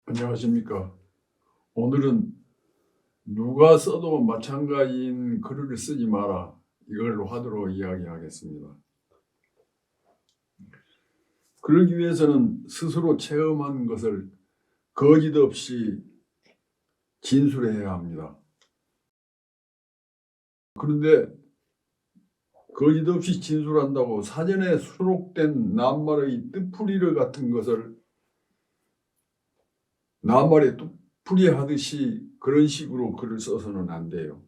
안녕하십니까. 오늘은 누가 써도 마찬가지인 글을 쓰지 마라. 이걸 화두로 이야기하겠습니다. 그러기 위해서는 스스로 체험한 것을 거짓 없이 진술해야 합니다. 그런데 거짓 없이 진술한다고 사전에 수록된 낱말의 뜻풀이를 같은 것을 낱말에 뜻풀이 하듯이 그런 식으로 글을 써서는 안 돼요.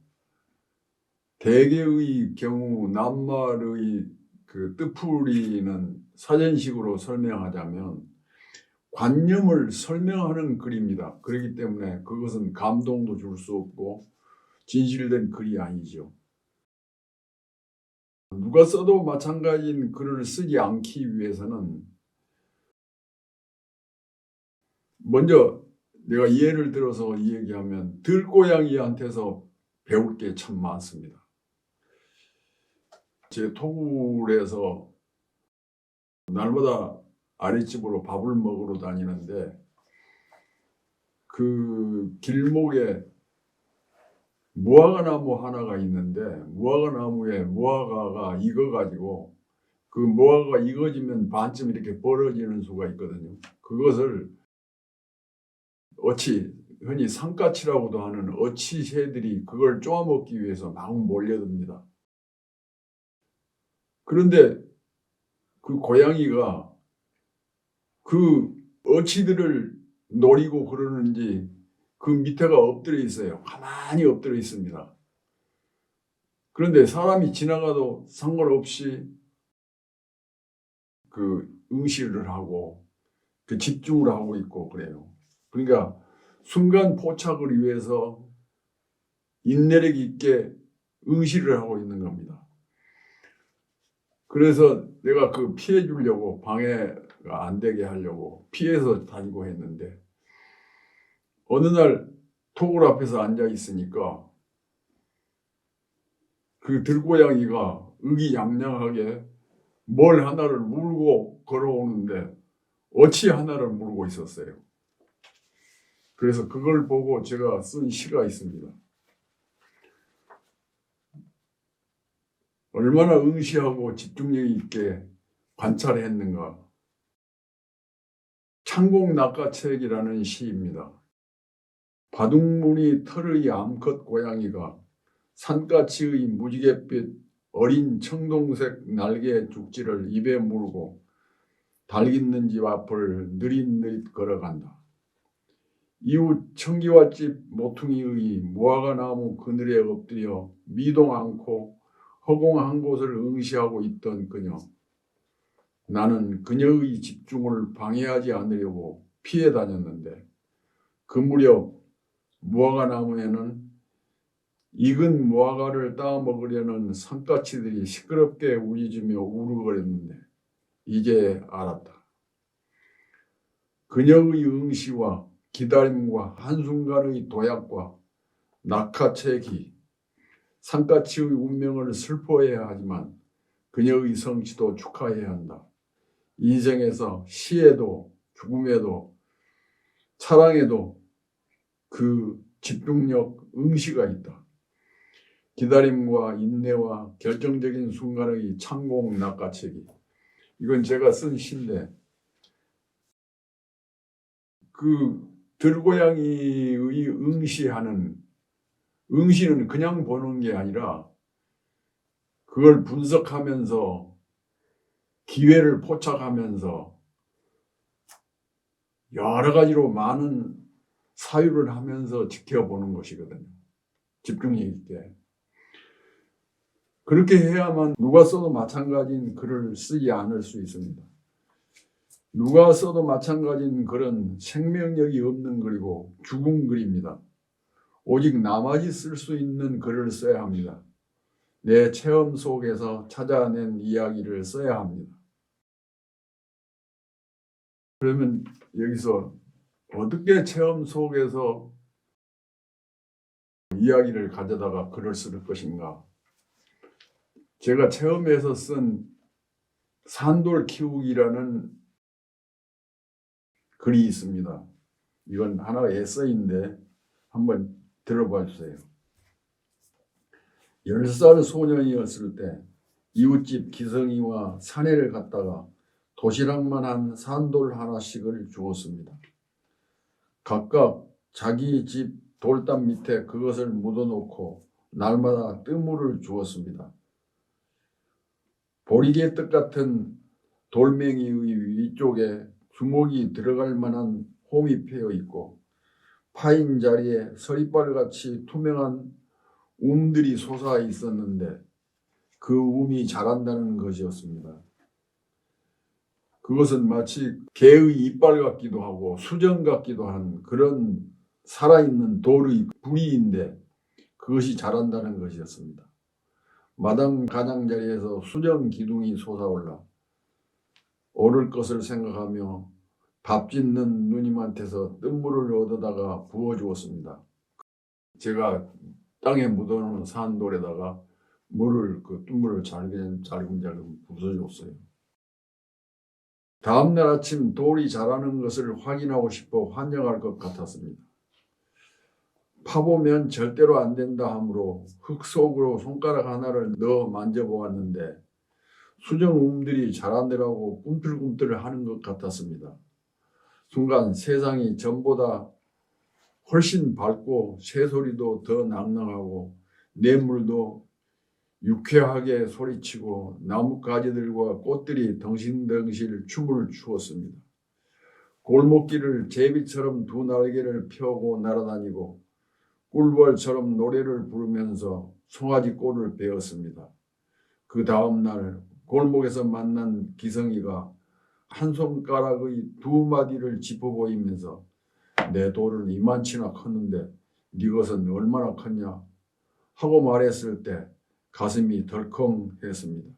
대개의 경우 낱말의 그 뜻풀이는 사전식으로 설명하자면 관념을 설명하는 글입니다. 그렇기 때문에 그것은 감동도 줄 수 없고 진실된 글이 아니죠. 누가 써도 마찬가지인 글을 쓰지 않기 위해서는 먼저 내가 예를 들어서 얘기하면 들고양이한테서 배울 게 참 많습니다. 제 토굴에서 날마다 아랫집으로 밥을 먹으러 다니는데 그 길목에 무화과 나무 하나가 있는데 무화과 나무에 무화과가 익어가지고 그 무화과가 익어지면 반쯤 이렇게 벌어지는 수가 있거든요. 그것을 흔히 산까치라고도 하는 어치 새들이 그걸 쪼아먹기 위해서 막 몰려듭니다. 그런데 그 고양이가 그 어치들을 노리고 그러는지 그 밑에가 엎드려 있어요. 가만히 엎드려 있습니다. 그런데 사람이 지나가도 상관없이 그 응시를 하고 그 집중을 하고 있고 그래요. 그러니까 순간 포착을 위해서 인내력 있게 응시를 하고 있는 겁니다. 그래서 내가 그 피해 주려고 방해가 안 되게 하려고 피해서 다니고 했는데 어느 날 토굴 앞에서 앉아 있으니까 그 들고양이가 의기양양하게 뭘 하나를 물고 걸어오는데 어치 하나를 물고 있었어요. 그래서 그걸 보고 제가 쓴 시가 있습니다. 얼마나 응시하고 집중력 있게 관찰했는가. 창곡낙가책이라는 시입니다. 바둑무늬 털의 암컷 고양이가 산까치의 무지갯빛 어린 청동색 날개 죽지를 입에 물고 달 깃는 집 앞을 느릿느릿 걸어간다. 이웃 청기와집 모퉁이의 무화과 나무 그늘에 엎드려 미동 않고 허공한 곳을 응시하고 있던 그녀. 나는 그녀의 집중을 방해하지 않으려고 피해 다녔는데 그 무렵 무화과 나무에는 익은 무화과를 따 먹으려는 산까치들이 시끄럽게 우짖으며 우르거렸는데 이제 알았다. 그녀의 응시와 기다림과 한순간의 도약과 낙하책이 산까치의 운명을 슬퍼해야 하지만 그녀의 성취도 축하해야 한다. 인생에서 시에도 죽음에도 사랑에도 그 집중력 응시가 있다. 기다림과 인내와 결정적인 순간의 창공 낙가책이 이건 제가 쓴 시인데 그 들고양이의 응시는 그냥 보는 게 아니라 그걸 분석하면서 기회를 포착하면서 여러 가지로 많은 사유를 하면서 지켜보는 것이거든요. 집중력 있게. 그렇게 해야만 누가 써도 마찬가지인 글을 쓰지 않을 수 있습니다. 누가 써도 마찬가지인 글은 생명력이 없는 글이고 죽은 글입니다. 오직 나만이 쓸 수 있는 글을 써야 합니다. 내 체험 속에서 찾아낸 이야기를 써야 합니다. 그러면 여기서 어떻게 체험 속에서 이야기를 가져다가 글을 쓸 것인가? 제가 체험에서 쓴 산돌 키우기라는 글이 있습니다. 이건 하나의 에세이인데 한번 들어봐 주세요. 10살 소년이었을 때 이웃집 기성이와 산에를 갔다가 도시락만 한 산돌 하나씩을 주었습니다. 각각 자기 집 돌담 밑에 그것을 묻어놓고 날마다 뜨물을 주었습니다. 보리개떡 같은 돌멩이의 위쪽에 주먹이 들어갈 만한 홈이 패여 있고 파인 자리에 서리발같이 투명한 움들이 솟아 있었는데 그 움이 자란다는 것이었습니다. 그것은 마치 개의 이빨 같기도 하고 수정 같기도 한 그런 살아있는 돌의 부리인데 그것이 자란다는 것이었습니다. 마당 가장자리에서 수정 기둥이 솟아올라 오를 것을 생각하며 밥 짓는 누님한테서 뜬물을 얻어다가 부어주었습니다. 제가 땅에 묻어놓은 산돌에다가 그 뜬물을 잘금잘금 부숴줬어요. 다음날 아침 돌이 자라는 것을 확인하고 싶어 환영할 것 같았습니다. 파보면 절대로 안 된다 하므로 흙 속으로 손가락 하나를 넣어 만져보았는데 수정움들이 자라느라고 꿈틀꿈틀 하는 것 같았습니다. 순간 세상이 전보다 훨씬 밝고 새소리도 더 낭낭하고 냇물도 유쾌하게 소리치고 나뭇가지들과 꽃들이 덩실덩실 춤을 추었습니다. 골목길을 제비처럼 두 날개를 펴고 날아다니고 꿀벌처럼 노래를 부르면서 송아지 꼴을 베었습니다. 그 다음 날 골목에서 만난 기성이가 한 손가락의 두 마디를 짚어 보이면서 내 돌은 이만치나 컸는데 네 것은 얼마나 컸냐 하고 말했을 때 가슴이 덜컹했습니다.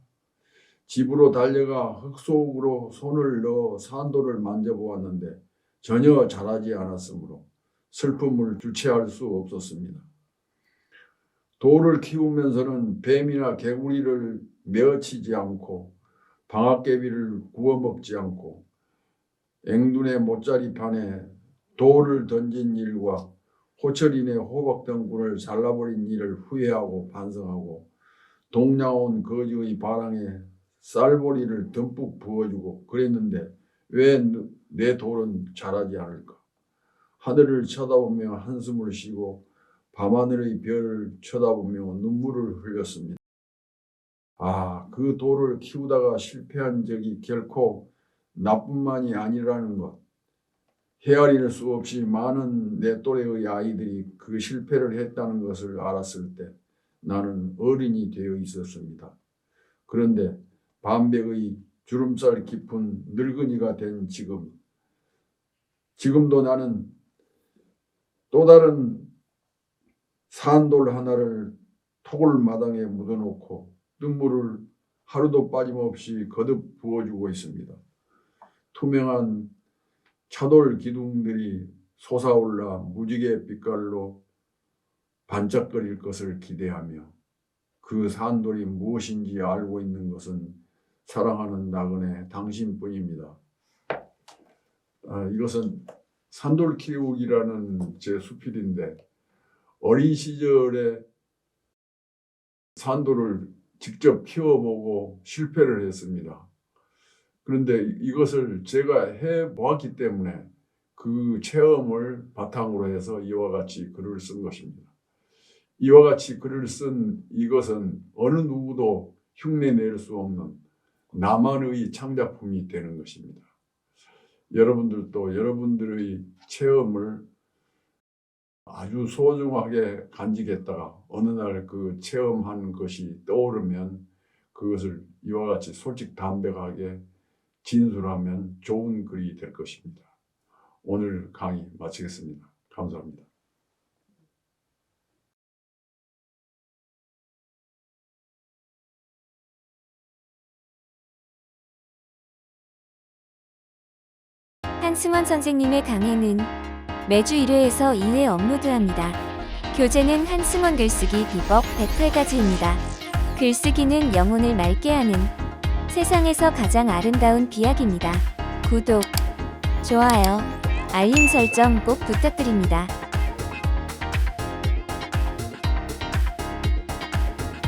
집으로 달려가 흙 속으로 손을 넣어 산돌을 만져보았는데 전혀 자라지 않았으므로 슬픔을 주체할 수 없었습니다. 돌을 키우면서는 뱀이나 개구리를 메어치지 않고 방앗개비를 구워먹지 않고 앵둔의 못자리판에 돌을 던진 일과 호철인의 호박덩굴을 잘라버린 일을 후회하고 반성하고 동양온 거지의 바랑에 쌀보리를 듬뿍 부어주고 그랬는데 왜 내 돌은 자라지 않을까? 하늘을 쳐다보며 한숨을 쉬고 밤하늘의 별을 쳐다보며 눈물을 흘렸습니다. 그 돌을 키우다가 실패한 적이 결코 나뿐만이 아니라는 것. 헤아릴 수 없이 많은 내 또래의 아이들이 그 실패를 했다는 것을 알았을 때 나는 어른이 되어 있었습니다. 그런데 반백의 주름살 깊은 늙은이가 된 지금도 나는 또 다른 산돌 하나를 토굴마당에 묻어놓고 눈물을 하루도 빠짐없이 거듭 부어주고 있습니다. 투명한 차돌 기둥들이 솟아올라 무지개 빛깔로 반짝거릴 것을 기대하며 그 산돌이 무엇인지 알고 있는 것은 사랑하는 나그네 당신뿐입니다. 이것은 산돌 키우기라는 제 수필인데 어린 시절에 산돌을 직접 키워보고 실패를 했습니다. 그런데 이것을 제가 해보았기 때문에 그 체험을 바탕으로 해서 이와 같이 글을 쓴 것입니다. 이와 같이 글을 쓴 이것은 어느 누구도 흉내낼 수 없는 나만의 창작품이 되는 것입니다. 여러분들도 여러분들의 체험을 아주 소중하게 간직했다가 어느 날 그 체험한 것이 떠오르면 그것을 이와 같이 솔직담백하게 진술하면 좋은 글이 될 것입니다. 오늘 강의 마치겠습니다. 감사합니다. 한승원 선생님의 강의는 매주 1회에서 2회 업로드합니다. 교재는 한승원 글쓰기 비법 108가지입니다. 글쓰기는 영혼을 맑게 하는 세상에서 가장 아름다운 비약입니다. 구독, 좋아요 알림 설정 꼭 부탁드립니다.